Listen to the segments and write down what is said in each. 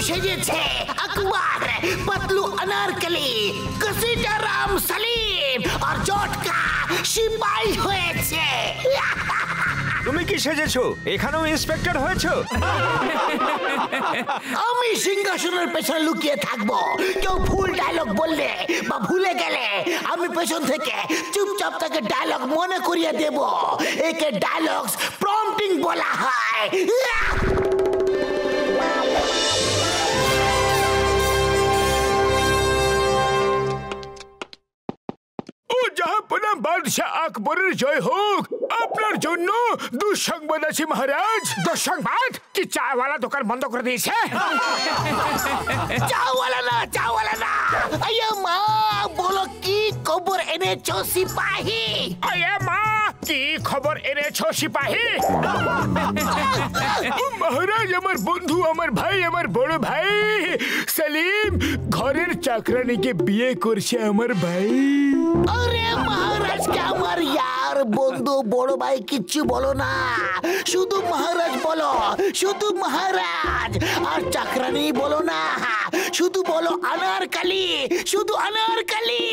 সেজেছে আকবর, পাতলু অনারকলি, কসিটা রাম সলিম আর জটকা সিপাহী হয়েছে। তুমি কি সেজেছো? এখানেও ইন্সপেক্টর হয়েছো? আমি সিংহাসনের পেছনে লুকিয়ে থাকবো। কেউ ভুল ডায়লগ বললে বা ভুলে গেলে আমি পেছন থেকে চুপচাপ তাকে ডায়লগ মনে করিয়ে দেব। একে ডায়লগস প্রম্পটিং বলা হয়। ও জাহাপনা বাদশাহ আকবরের জয় হোক। আপনার জন্য দুঃসংবাদ আছে মহারাজ। দুঃসংবাদ? কি চাওয়ালা দোকান বন্ধ করে দিয়েছে? চাওয়ালা না, চাওয়ালা না। আয়া মা, বলো কি খবর এনেছো সিপাহী? আয়া মা, কি খবর এনেছো সিপাহী? মহারাজ, আমার বন্ধু, আমার ভাই, আমার বড় ভাই সেলিম ঘরের চাকরানিকে বিয়ে করছে আমার ভাই। আরে মহারাজকে আমার ইয়ার বন্ধু বড় ভাই কিচ্ছু বলো না, শুধু মহারাজ বলো, শুধু মহারাজ। আর চাকরানি বলো না, শুধু বলো অনারকলি, শুধু অনারকলি।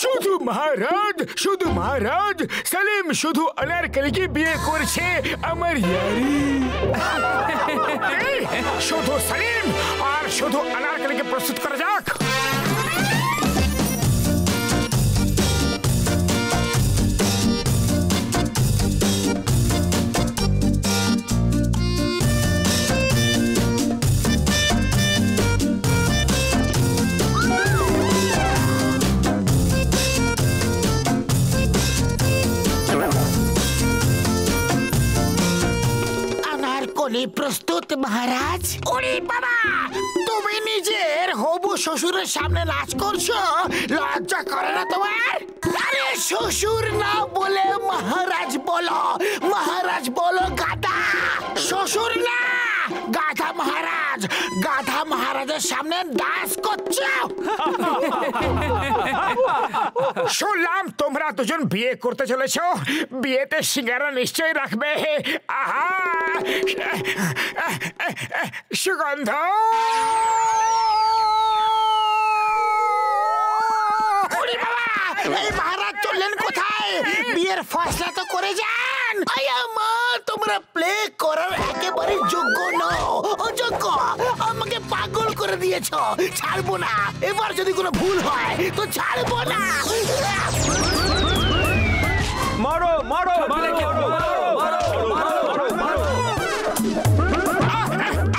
শুধু মহারাজ, শুধু মহারাজ। সেলিম শুধু অনারকলিকে বিয়ে করছে আমার ইয়ারি। শুধু সেলিম আর শুধু অনারকলিকে প্রস্তুত করা যাক। প্রস্তুত মহারাজ? ওরে বাবা, তুমি নিজের হবু শ্বশুরের সামনে নাচ করছো, লজ্জা করে না তোমার? আরে শ্বশুর না বলে মহারাজ বলো, মহারাজ বলো গাধা। শ্বশুর না, গাধা মহারাজ। গাধা মহারাজের সামনে ডান্স করছো। শুনলাম তোমরা দুজন বিয়ে করতে চলেছো। বিয়েতে সিঙ্গারা নিশ্চয়ই রাখবে। আহা, সুগন্ধ। এই মহারাজ চললেন কোথায়? বিয়ের ফয়সলা তো করে যান। আয়া মা, তোমরা প্লে করার একেবারে যোগ্য নও, অযোগ্য। আমাকে পাগল করে দিয়েছো, ছাড়বো না। এবার যদি কোনো ভুল হয় তো ছাড়বো না। মারো মারো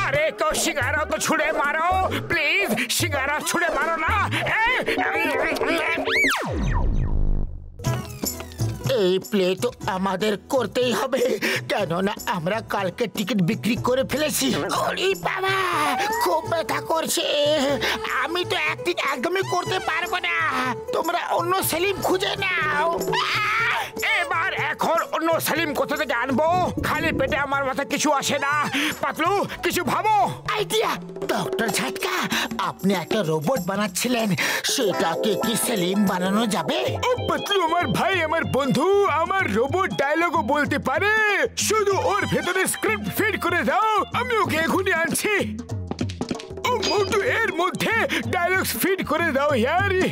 আরে তো সিঙ্গারা তো ছুড়ে মারো প্লিজ। সিঙ্গারা ছুড়ে মারো না। এই প্লে তো আমাদের করতেই হবে, কেননা আমরা কালকে টিকিট বিক্রি করে ফেলেছি। ওরে বাবা, খুব ব্যথা করছে। আমি তো অ্যাক্টিং একদমই করতে পারবো না। তোমরা অন্য সেলিম খুঁজে নাও। এবার এখন অন্য সেলিম কোথা থেকে আনবো? খালি পেটে আমার মাথায় কিছু আসে না। পাতলু, কিছু ভাবো। আইডিয়া। ডক্টর ঝাটকা, আপনি একটা রোবট বানাচ্ছিলেন, সেটাকে কি সেলিম বানানো যাবে? ও পাতলু আমার ভাই, আমার বন্ধু, আমার রোবট ডায়লগও বলতে পারে। শুধু ওর ভেতরে স্ক্রিপ্ট ফিট করে দাও, আমি ওকে এখনই আনছি। ও মোটু, এর মধ্যে ডায়লগস ফিট করে দাও ইয়ারি।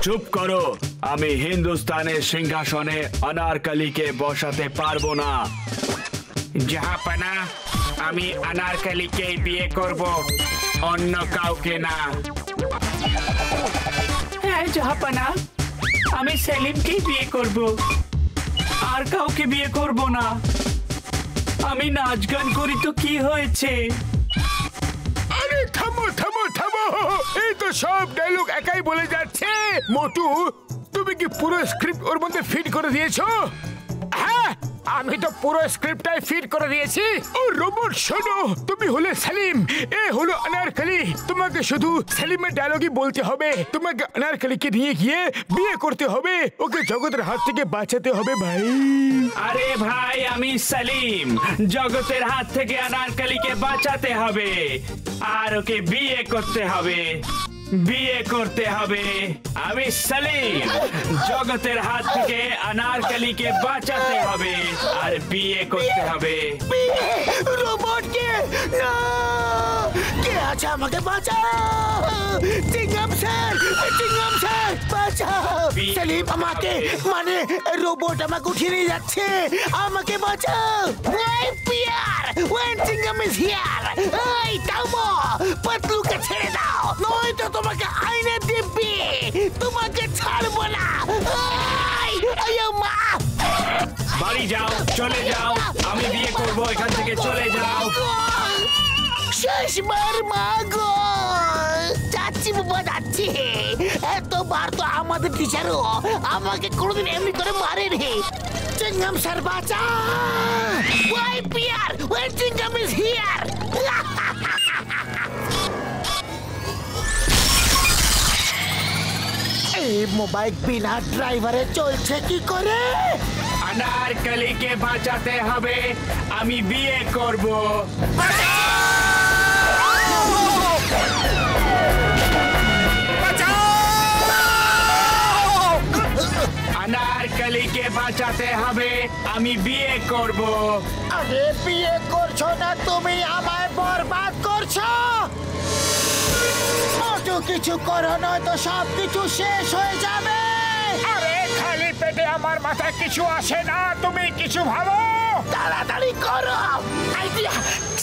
চুপ করো, আমি হিন্দুস্তানের সিংহাসনে অনারকলিকে বসাতে পারবো না। জাহাপনা, আমি অনারকলিকে বিয়ে করব, অন্য কাউকে না। হ্যাঁ জাহাপনা, আমি সেলিমকে বিয়ে করব, আর কাউকে বিয়ে করব না। আমি নাচ গান করি তো কি হয়েছে? আরে থামো থামো থামো, এই তো সব ডায়লগ একাই বলে যাচ্ছে। মোটু, তুমি কি পুরো স্ক্রিপ্ট ওর মধ্যে ফিট করে দিয়েছো? হ্যাঁ, আমি তো পুরো স্ক্রিপ্টটাই ফিট করে দিয়েছি। ও রোবট শোনো, তুমি হলে সেলিম, এ হলো অনারকলি। তোমাকে শুধু সেলিমের ডায়লগই বলতে হবে। তোমাকে অনারকলিকে নিয়ে গিয়ে বিয়ে করতে হবে, ওকে জগতের হাত থেকে বাঁচাতে হবে ভাই। আরে ভাই, আমি সেলিম, জগতের হাত থেকে অনারকলিকে বাঁচাতে হবে, আর ওকে বিয়ে করতে হবে। বিয়ে করতে হবে। আমি সেলিম, জগতের হাত থেকে অনারকলিকে বাঁচাতে হবে আর বিয়ে করতে হবে। রোবট কে না কে আছে আমাকে বাঁচাও চিংগাম স্যার বাঁচাও সেলিম আমাকে মানে রোবট আমাকে উঠিয়ে নিয়ে যাচ্ছে আমাকে বাঁচাও ওই পিয়ার ওয়েন চিংগাম ইজ হিয়ার এই থামো পাতলুকে ছেড়ে দাও নয়তো তোমাকে আইনে দিব্যি তোমাকে ছাড়বো না মা বাড়ি যাও চলে যাও আমি বিয়ে করবো এখান থেকে চলে যাও শেষবার মা গো যাচ্ছি বাবা যাচ্ছি এতবার তো আমাদের টিচারও আমাকে কোনোদিন এমনি করে মারেনি চিংগাম স্যার বাঁচা ওই পিয়ার ওই চিংগাম ইজ হিয়ার এই মোবাইল বিনা ড্রাইভারে চলছে কি করে अनारकली বাঁচাতে হবে আমি বিয়ে করব अनारकली বাঁচাতে হবে আমি বিয়ে করব আরে বিয়ে করছো না তুমি আমায় বরবাদ করছো মোটু কিছু করো নয়তো সব কিছু শেষ হয়ে যাবে আরে খালি পেটে আমার মাথায় কিছু আসে না তুমি কিছু ভাবো তাড়াতাড়ি করো আইডিয়া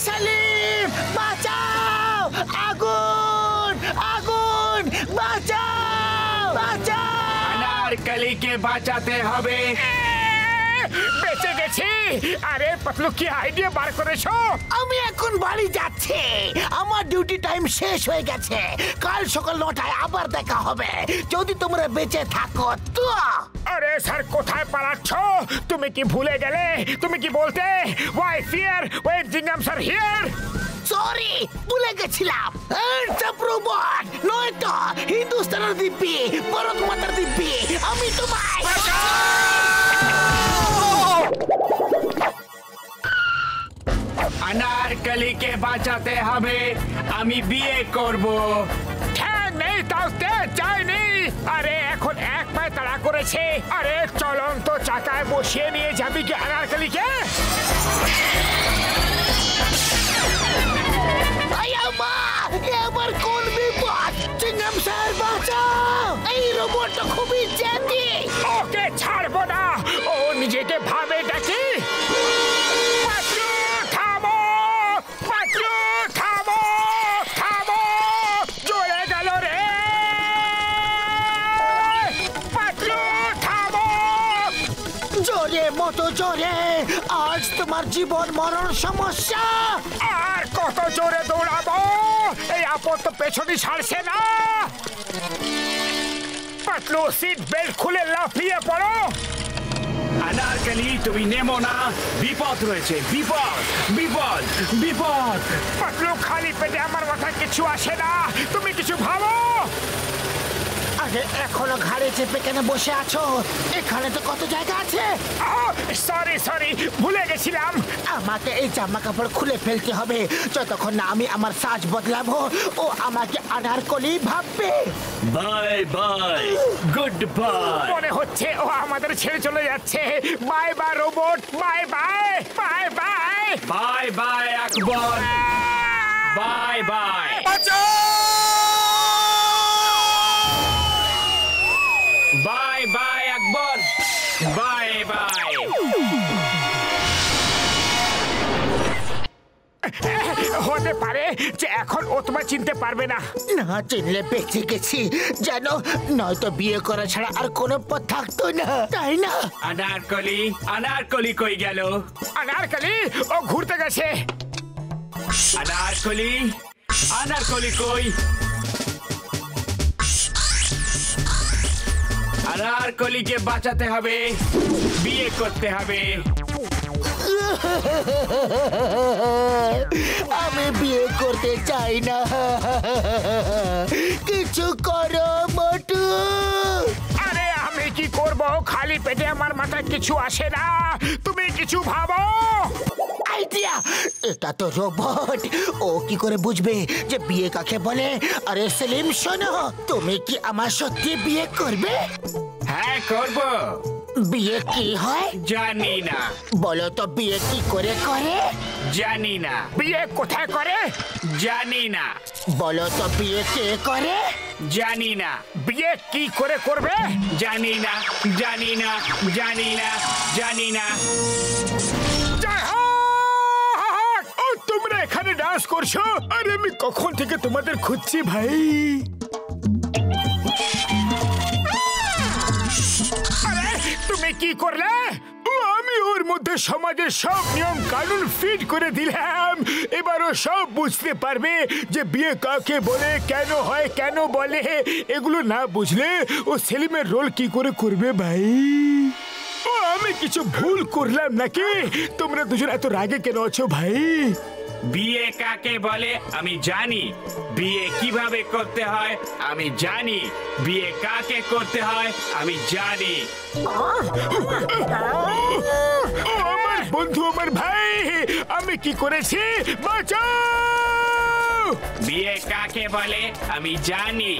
সেলিম বাঁচাও আগুন আগুন বাঁচাও अनारकली বাঁচাতে হবে বেঁচে গেছি আরে পাতলু কি আইডিয়া বার করেছো আমি এখন বাড়ি যাচ্ছি আমার ডিউটি টাইম শেষ হয়ে গেছে কাল সকাল 9টায় আবার দেখা হবে যদি তোমরা বেঁচে থাকো তো আরে স্যার কোথায় পালাচ্ছ তুমি কি ভুলে গেলে তুমি কি বলতে ওয়াই ফিয়ার ওয়েন জিঙ্গাম স্যার হিয়ার সরি ভুলে গেছিলাম রোবট নয়তো হিন্দুস্তানের দিব্যি ভারত মাতার দিব্যি আমি তোমায় अनारकली বাঁচাতে হবে আমি বিয়ে করব ঠ্যাং নেই তাওতে চাইনি আরে এখন এক পায়ে তাড়া করেছে আরে চলন্ত চাকায় বসিয়ে নিয়ে যাবি কি আনারকলিকে মা এবার কোন বিপদ চিংগাম স্যার বাঁচাও এই রোবটটা খুবই জেদি ওকে ছাড়বো না ও নিজেকে ভাবে ডাকি পাতলু থামো থামো জোরে গেল রে পাতলু থামো জোরে মতো জোরে আজ তোমার জীবন মরণ সমস্যা আর কত জোরে দৌড়াবো এই আপদ তো পেছনে ছাড়ছে না পাতলু সিট বেল্ট খুলে লাফিয়ে পড়ো अनारकली তুমি নেমো না বিপদ রয়েছে বিপদ পাতলু খালি পেটে আমার মাথায় কিছু আসে না তুমি কিছু ভাবো আরে এখনো ঘাড়ে চেপে কেন বসে আছো এখানে তো কত জায়গা আছে সরি ভুলে গেছিলাম আমাকে এই জামা কাপড় খুলে ফেলতে হবে যতক্ষণ না আমি আমার সাজ বদলাবো ও আমাকে আনারকলি ভাববে বাই বাই গুড বাই মনে হচ্ছে ও আমাদের ছেড়ে চলে যাচ্ছে bye bye robot bye bye Akbar bye bye Akbar bye হতে পারে যে এখন ও তোমায় চিনতে পারবে না না চিনলে বেঁচে গেছি জানো নয়তো বিয়ে করা ছাড়া আর কোনো পথ থাকতো না তাই না अनारकली কই গেল আনারকলি ও ঘুরতে গেছে अनारकली কই अनारकली বাঁচাতে হবে বিয়ে করতে হবে আমি বিয়ে করতে চাই না কিছু করো মোটু আরে আমি কি করব খালি পেটে আমার মাথায় কিছু আসে না তুমি কিছু ভাবো আইডিয়া এটা তো রোবট ও কি করে বুঝবে যে বিয়ে কাকে বলে আরে সেলিম শোনো তুমি কি আমার সত্যি বিয়ে করবে হ্যাঁ করব বিয়ে কি হয় জানি না বলো তো বিয়ে কি করে জানি না। বিয়ে কোথায় করে? জানি না। বলো তো বিয়ে কে করে? জানি না। বিয়ে কি করে করবে? জানি না, জানি না, জানি না, জানি না। জয় হোক! ও তোমরা এখানে ডান্স করছো? আরে আমি কখন থেকে তোমাদের খুঁজছি ভাই। আরে তুমি কি করলে? আমি ওর মধ্যে সমাজের সব নিয়ম কানুন ফিট করে দিলাম। এবারও সব বুঝতে পারবে যে বিয়ে কাকে বলে, কেন হয়, কেন বলে। এগুলো না বুঝলে ও সেলিমের রোল কি করে করবে ভাই? ও আমি কিছু ভুল করলাম নাকি? তোমরা দুজন এত রাগে কেন আছো ভাই? বিয়ে কাকে বলে আমি জানি, বিয়ে কিভাবে করতে হয় আমি জানি, বিয়ে কাকে করতে হয় আমি জানি। ও আমার বন্ধু, আমার ভাই, আমি কি করেছি? বাঁচাও! বিয়ে কাকে বলে আমি জানি।